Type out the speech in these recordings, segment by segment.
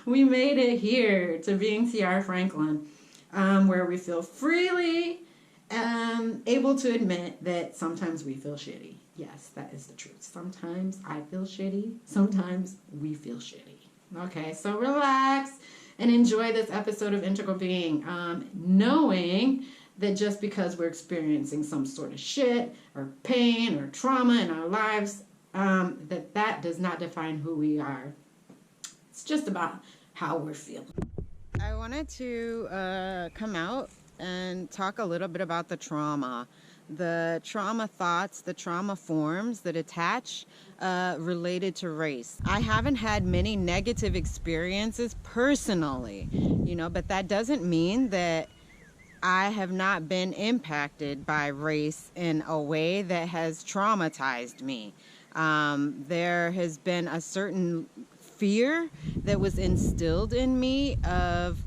We made it here to being.TR Franklin, where we feel freely able to admit that sometimes we feel shitty. Yes, that is the truth. Sometimes I feel shitty. Sometimes we feel shitty. Okay, so relax and enjoy this episode of Integral Being, knowing that just because we're experiencing some sort of shit or pain or trauma in our lives, that does not define who we are. It's just about how we're feeling. I wanted to come out and talk a little bit about the trauma thoughts, the trauma forms that attach related to race. I haven't had many negative experiences personally, but that doesn't mean that I have not been impacted by race in a way that has traumatized me. There has been a certain fear that was instilled in me of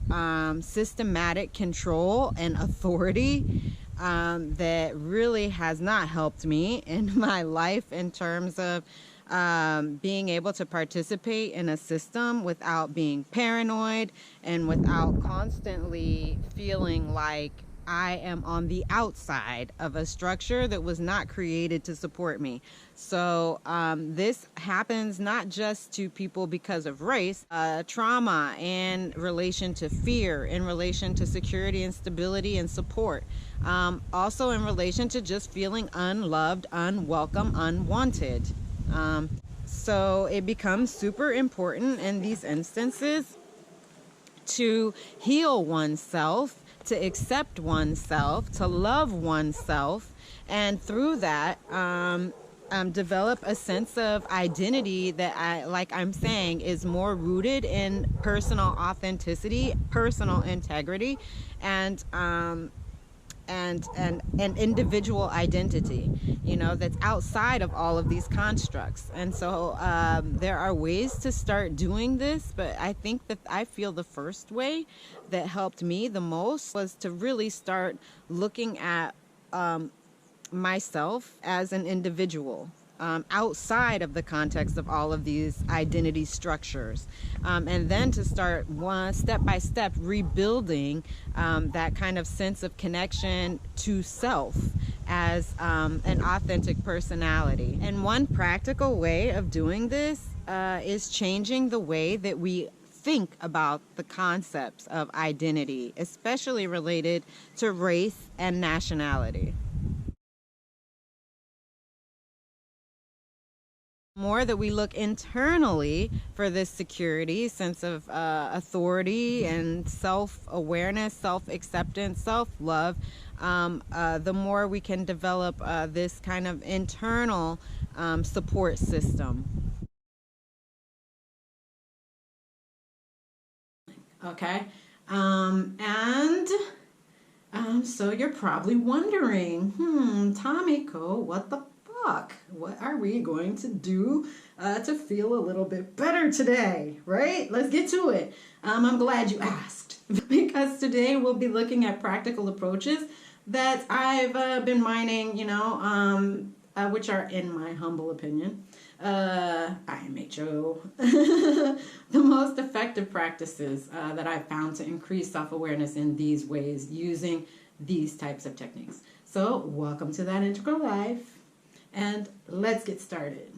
systematic control and authority that really has not helped me in my life in terms of being able to participate in a system without being paranoid and without constantly feeling like I am on the outside of a structure that was not created to support me. So this happens not just to people because of race, trauma in relation to fear, in relation to security and stability and support. Also in relation to just feeling unloved, unwelcome, unwanted. So it becomes super important in these instances to heal oneself, to accept oneself, to love oneself, and through that develop a sense of identity that I'm saying, is more rooted in personal authenticity, personal integrity, and individual identity, that's outside of all of these constructs. And so there are ways to start doing this, but I think that I feel the first way that helped me the most was to really start looking at myself as an individual. Outside of the context of all of these identity structures, and then to start one step by step rebuilding that kind of sense of connection to self as an authentic personality. And one practical way of doing this is changing the way that we think about the concepts of identity, especially related to race and nationality. More that we look internally for this security, sense of authority and self-awareness, self-acceptance, self-love, the more we can develop this kind of internal support system. Okay, so you're probably wondering, Tomiko, what the fuck? What are we going to do to feel a little bit better today, right? Let's get to it. I'm glad you asked, because today we'll be looking at practical approaches that I've been mining, which are, in my humble opinion, IMHO, the most effective practices that I've found to increase self-awareness in these ways using these types of techniques. So welcome to That Integral Life, and let's get started.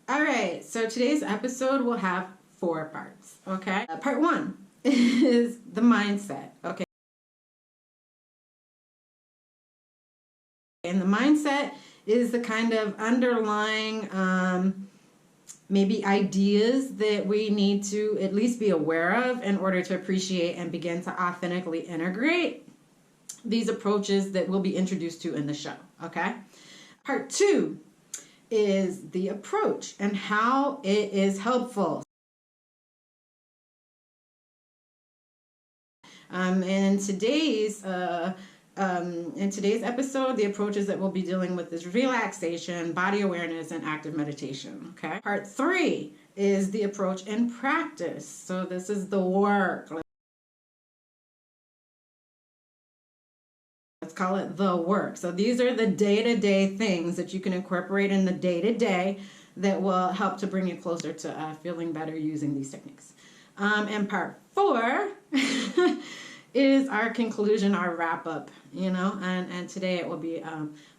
All right, so today's episode will have 4 parts, okay? Part 1 is the mindset, okay? And the mindset is the kind of underlying maybe ideas that we need to at least be aware of in order to appreciate and begin to authentically integrate these approaches that we'll be introduced to in the show, okay? Part 2 is the approach and how it is helpful. In today's episode, the approaches that we'll be dealing with is relaxation, body awareness, and active meditation. Okay. Part 3 is the approach in practice. So this is the work. Let's call it the work. So these are the day-to-day things that you can incorporate in the day-to-day that will help to bring you closer to feeling better using these techniques. And part 4 is our conclusion, our wrap up, and today it will be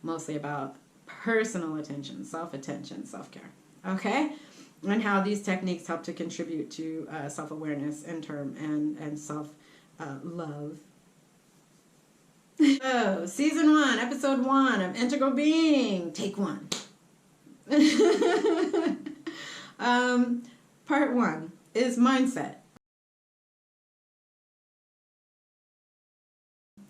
mostly about personal attention, self-attention, self-care, okay? And how these techniques help to contribute to self-awareness and self-love. So, season 1, episode 1 of Integral Being, take 1. Part 1 is mindset.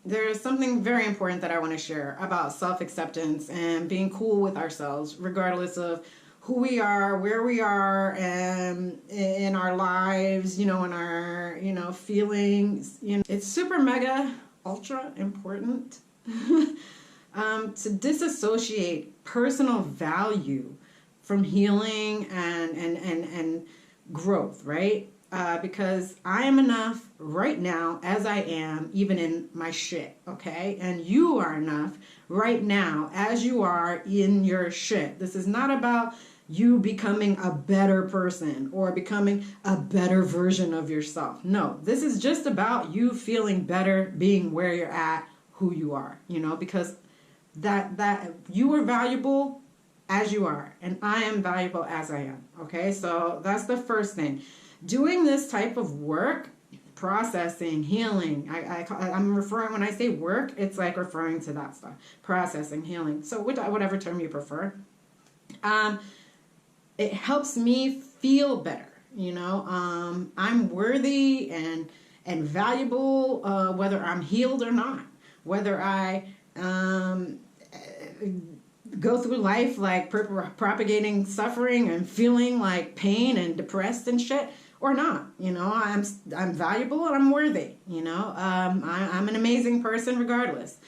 There's something very important that I want to share about self-acceptance and being cool with ourselves, regardless of who we are, where we are, and in our lives, in our, feelings. It's super mega ultra important to disassociate personal value from healing and growth, right? Because I am enough right now as I am, even in my shit, okay? And you are enough right now as you are in your shit. This is not about you becoming a better person or becoming a better version of yourself. No, this is just about you feeling better, being where you're at, who you are, because that you are valuable as you are, and I am valuable as I am, okay? So that's the first thing. Doing this type of work, processing, healing, I'm referring, when I say work, it's like referring to that stuff, processing, healing, so whatever term you prefer. It helps me feel better, I'm worthy and valuable, whether I'm healed or not, whether I go through life like propagating suffering and feeling like pain and depressed and shit, or not. I'm valuable and I'm worthy. I'm an amazing person regardless.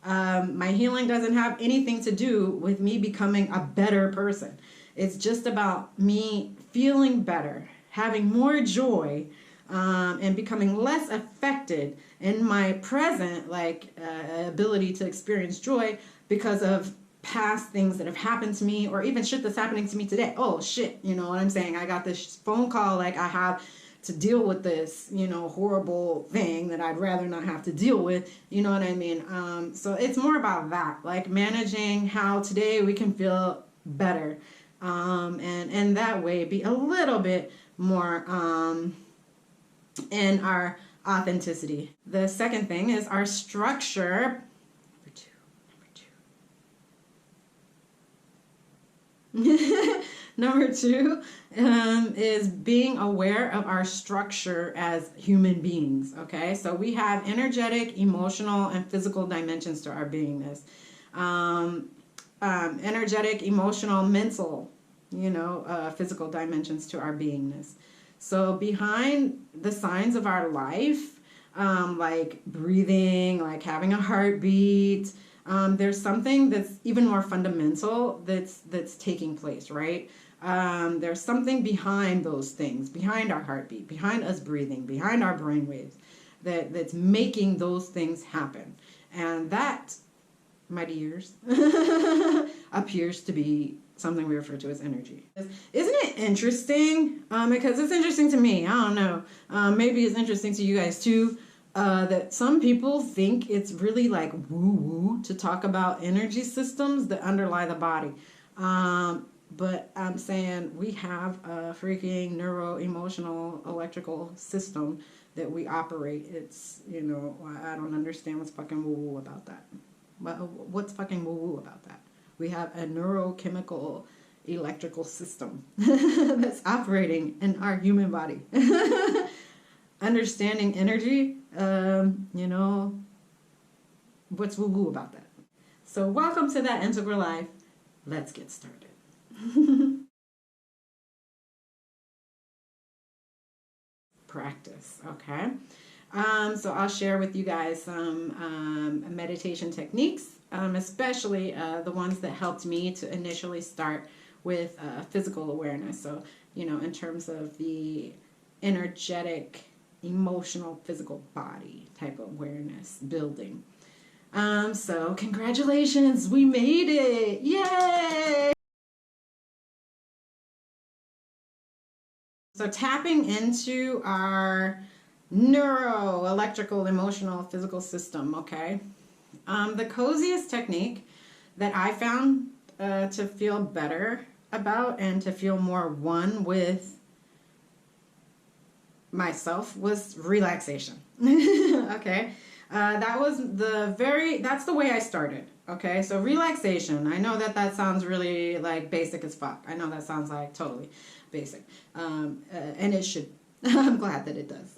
My healing doesn't have anything to do with me becoming a better person. It's just about me feeling better, having more joy, and becoming less affected in my present ability to experience joy because of past things that have happened to me, or even shit that's happening to me today. Oh shit, you know what I'm saying? I got this phone call, I have to deal with this, horrible thing that I'd rather not have to deal with, you know what I mean? So it's more about that, managing how today we can feel better, and that way be a little bit more in our authenticity. The second thing is our structure. Number 2 is being aware of our structure as human beings, okay? So we have energetic, emotional, and physical dimensions to our beingness. Energetic, emotional, mental, physical dimensions to our beingness. So behind the signs of our life, like breathing, like having a heartbeat, there's something that's even more fundamental that's taking place, right? There's something behind those things, behind our heartbeat, behind us breathing, behind our brain waves, that's making those things happen. And that, my dears, appears to be something we refer to as energy. Isn't it interesting? Because it's interesting to me. I don't know. Maybe it's interesting to you guys too. That some people think it's really like woo-woo to talk about energy systems that underlie the body. But I'm saying we have a freaking neuro-emotional electrical system that we operate. It's, I don't understand what's fucking woo-woo about that. What's fucking woo-woo about that? We have a neurochemical electrical system that's operating in our human body. Understanding energy, what's woo-woo about that? So welcome to That Integral Life. Let's get started. Practice, okay? So I'll share with you guys some meditation techniques, especially the ones that helped me to initially start with physical awareness. So, in terms of the energetic, emotional, physical body type of awareness building. So congratulations, we made it! Yay! So tapping into our neuro, electrical, emotional, physical system, okay? The coziest technique that I found to feel better about and to feel more one with myself was relaxation. Okay? That's the way I started. Okay? So relaxation, I know that sounds really like basic as fuck. I know that sounds like totally basic. And it should. I'm glad that it does.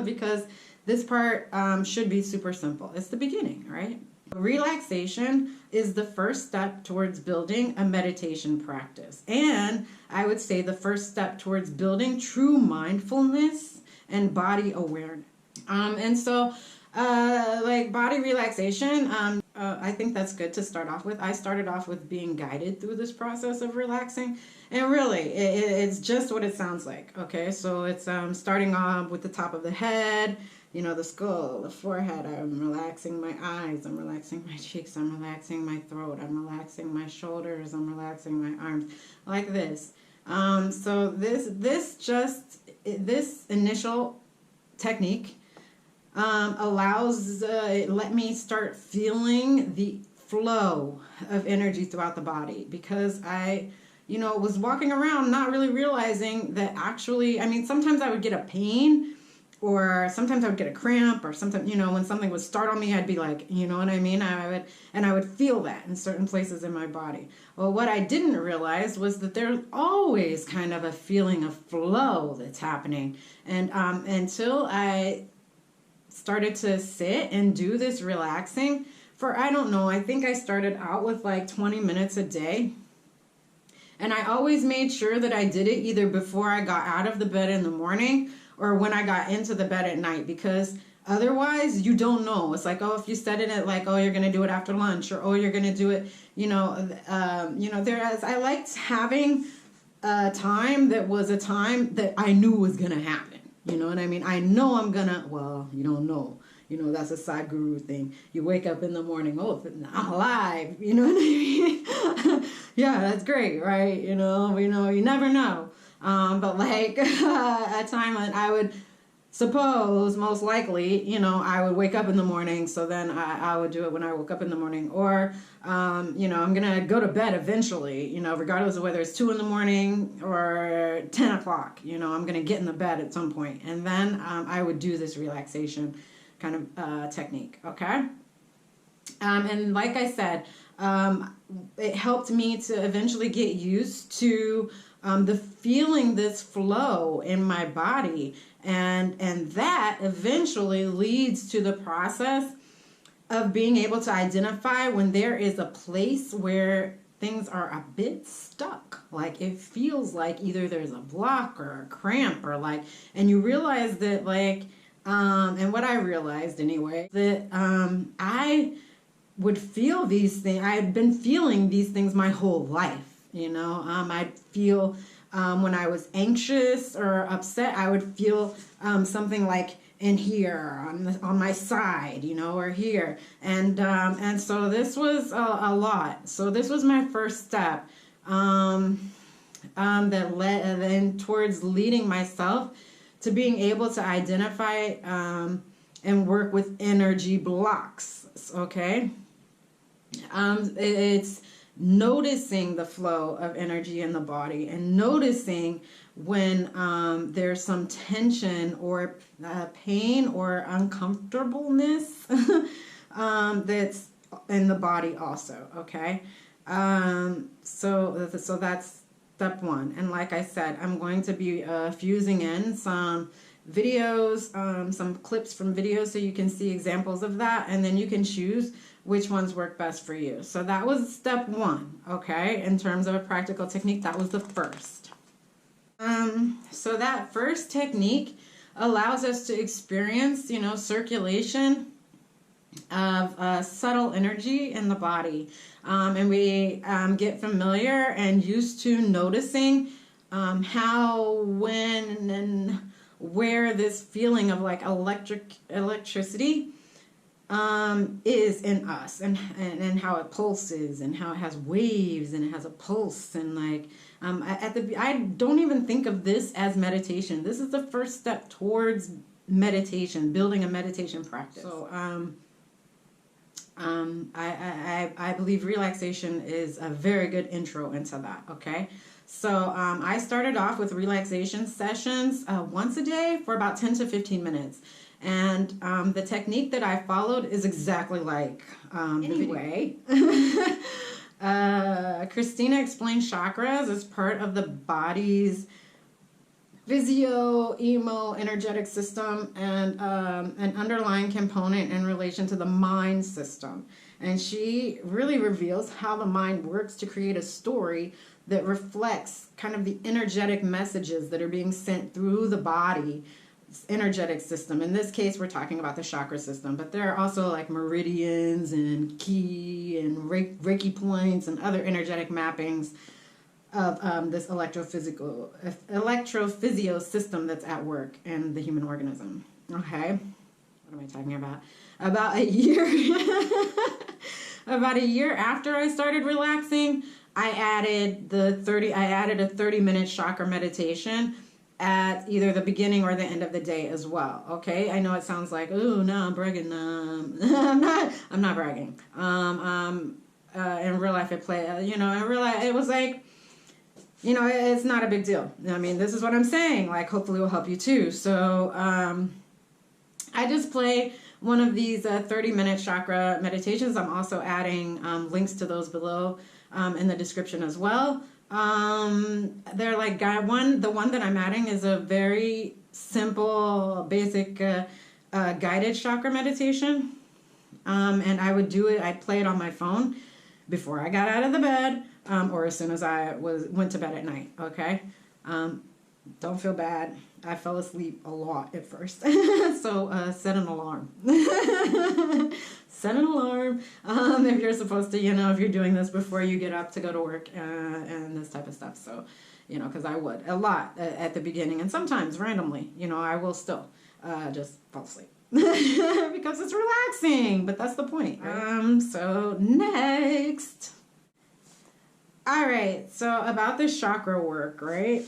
Because this part should be super simple. It's the beginning, right? Relaxation is the first step towards building a meditation practice. And I would say the first step towards building true mindfulness and body awareness. And so, like body relaxation, I think that's good to start off with. I started off with being guided through this process of relaxing. And really, it's just what it sounds like. Okay, so it's starting off with the top of the head, you know, the skull, the forehead. I'm relaxing my eyes, I'm relaxing my cheeks, I'm relaxing my throat, I'm relaxing my shoulders, I'm relaxing my arms, like this. So this initial technique let me start feeling the flow of energy throughout the body, because I was walking around not really realizing that actually, I mean, sometimes I would get a pain, or sometimes I would get a cramp, or sometimes, when something would start on me, I'd be like, you know what I mean? I would feel that in certain places in my body. Well, what I didn't realize was that there's always kind of a feeling of flow that's happening. And until I started to sit and do this relaxing for, I don't know, I think I started out with like 20 minutes a day. And I always made sure that I did it either before I got out of the bed in the morning or when I got into the bed at night, because otherwise you don't know. It's like, oh, if you set it at like, oh, you're going to do it after lunch, or, oh, you're going to do it, I liked having a time that was a time that I knew was going to happen. You know what I mean? I know I'm going to, well, you don't know. That's a Sadhguru thing. You wake up in the morning, oh, I'm alive. You know what I mean? Yeah, that's great, right? You never know. But like a time when I would suppose, most likely, I would wake up in the morning. So then I would do it when I woke up in the morning. Or, I'm going to go to bed eventually, regardless of whether it's 2 a.m. or 10 o'clock. I'm going to get in the bed at some point. And then I would do this relaxation kind of technique, okay? And like I said, it helped me to eventually get used to the feeling this flow in my body, and that eventually leads to the process of being able to identify when there is a place where things are a bit stuck, like it feels like either there's a block or a cramp, or like, and you realize that like, and what I realized anyway, that I would feel these things. I had been feeling these things my whole life. I'd feel when I was anxious or upset, I would feel something like in here on my side, or here, and so this was a lot. So this was my first step that led then towards leading myself to being able to identify and work with energy blocks. Okay. It's noticing the flow of energy in the body and noticing when there's some tension or pain or uncomfortableness that's in the body also. Okay. So that's step one. And like I said, I'm going to be fusing in some videos, some clips from videos so you can see examples of that, and then you can choose which ones work best for you. So that was step one, okay? In terms of a practical technique, that was the first. So that first technique allows us to experience, circulation of subtle energy in the body. And we get familiar and used to noticing how, when, and where this feeling of like electricity is in us, and how it pulses, and how it has waves, and it has a pulse, and like I don't even think of this as meditation. This is the first step towards meditation, building a meditation practice. So I believe relaxation is a very good intro into that. Okay, so I started off with relaxation sessions once a day for about 10 to 15 minutes. And the technique that I followed is exactly like anyway. Christina explained chakras as part of the body's energetic system, and an underlying component in relation to the mind system. And she really reveals how the mind works to create a story that reflects kind of the energetic messages that are being sent through the body energetic system. In this case, we're talking about the chakra system, but there are also like meridians and ki and Reiki points and other energetic mappings of this electrophysio system that's at work in the human organism. Okay, what am I talking about? About a year about a year after I started relaxing, I added a 30-minute chakra meditation at either the beginning or the end of the day as well. Okay, I know it sounds like, oh no, I'm bragging. I'm not bragging. In real life, in real life, it was like, it's not a big deal. I mean, this is what I'm saying. Like, hopefully, it will help you too. So, I just play one of these 30-minute chakra meditations. I'm also adding links to those below in the description as well. They're like the one that I'm adding is a very simple, basic guided chakra meditation. And I'd play it on my phone before I got out of the bed, or as soon as I went to bed at night. Okay. Don't feel bad. I fell asleep a lot at first. So set an alarm. Set an alarm if you're supposed to, if you're doing this before you get up to go to work and this type of stuff. So, because I would a lot at the beginning, and sometimes randomly, I will still just fall asleep because it's relaxing. But that's the point, right? So next. All right. So about the chakra work, right?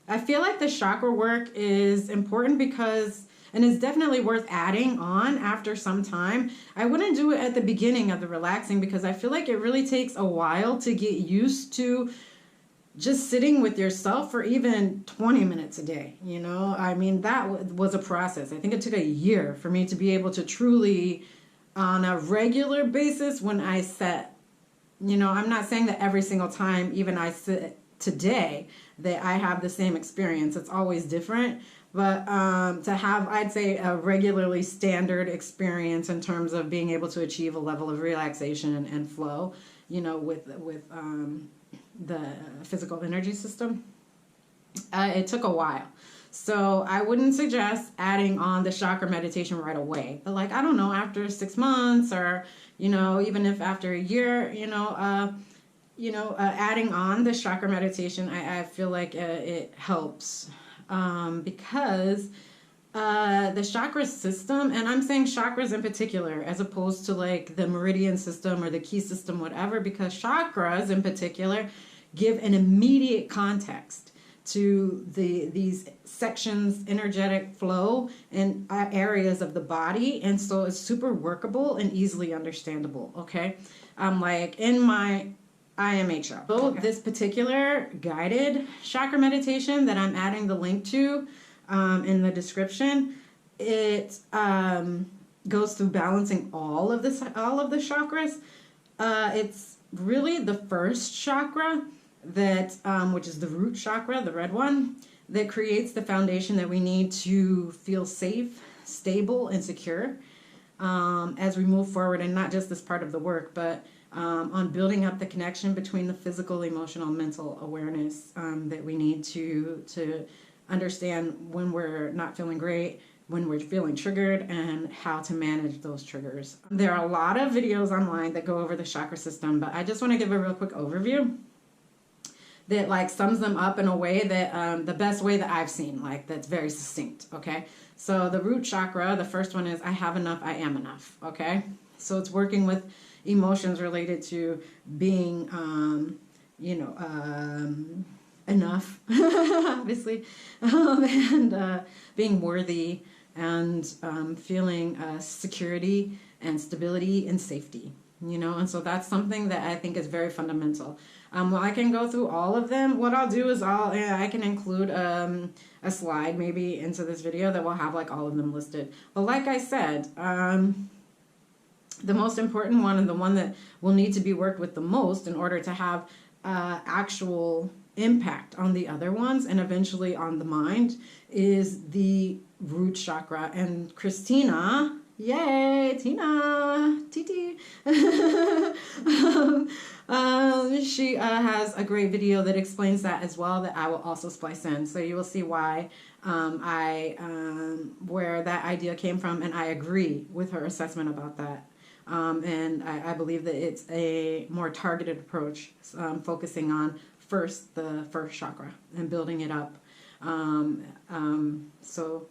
I feel like the chakra work is important and it's definitely worth adding on after some time. I wouldn't do it at the beginning of the relaxing because I feel like it really takes a while to get used to just sitting with yourself for even 20 minutes a day. I mean, that was a process. I think it took a year for me to be able to truly, on a regular basis, when I sit, I'm not saying that every single time, even I sit today, that I have the same experience. It's always different. But to have, I'd say, a regularly standard experience in terms of being able to achieve a level of relaxation and flow, with the physical energy system, it took a while. So I wouldn't suggest adding on the chakra meditation right away. But I don't know, after 6 months or, even if after a year, adding on the chakra meditation, I feel like it helps because the chakra system, and I'm saying chakras in particular, as opposed to the meridian system or the ki system, whatever, because chakras in particular give an immediate context to these sections, energetic flow, and areas of the body, and so it's super workable and easily understandable. Okay, in my IMHO. So this particular guided chakra meditation that I'm adding the link to in the description, it goes through balancing all of the chakras. It's really the first chakra that, which is the root chakra, the red one, that creates the foundation that we need to feel safe, stable, and secure as we move forward, and not just this part of the work, but on building up the connection between the physical, emotional, mental awareness that we need to understand when we're not feeling great, when we're feeling triggered, and how to manage those triggers. There are a lot of videos online that go over the chakra system, but I just want to give a real quick overview. that like sums them up in a way that the best way that I've seen, like that's very succinct. Okay, so the root chakra, the first one is I have enough, I am enough. Okay, so it's working with emotions related to being, enough, obviously, and being worthy, and feeling security and stability and safety. And so that's something that I think is very fundamental. Well, I can go through all of them. What I'll do is I can include a slide maybe into this video that will have like all of them listed. But like I said, the most important one and the one that will need to be worked with the most in order to have actual impact on the other ones and eventually on the mind is the root chakra. And Christina, yay, Tina, TT, she has a great video that explains that as well that I will also splice in. So you will see why where that idea came from, and I agree with her assessment about that. And I believe that it's a more targeted approach, focusing on the first chakra and building it up. So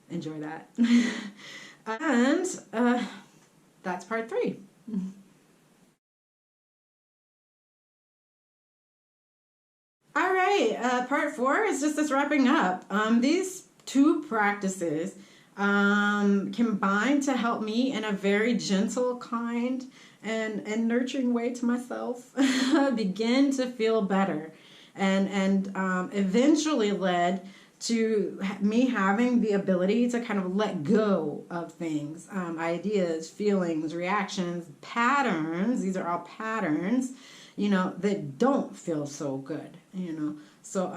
enjoy that. And that's part 3. All right, part 4 is just us wrapping up. These 2 practices combine to help me in a very gentle, kind, and nurturing way to myself begin to feel better, and eventually led to me having the ability to kind of let go of things, ideas, feelings, reactions, patterns. These are all patterns, that don't feel so good, So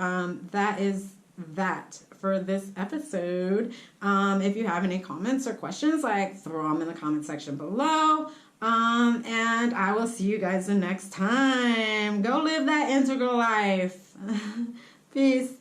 that is that for this episode. If you have any comments or questions, throw them in the comment section below. And I will see you guys the next time. Go live that integral life. Peace.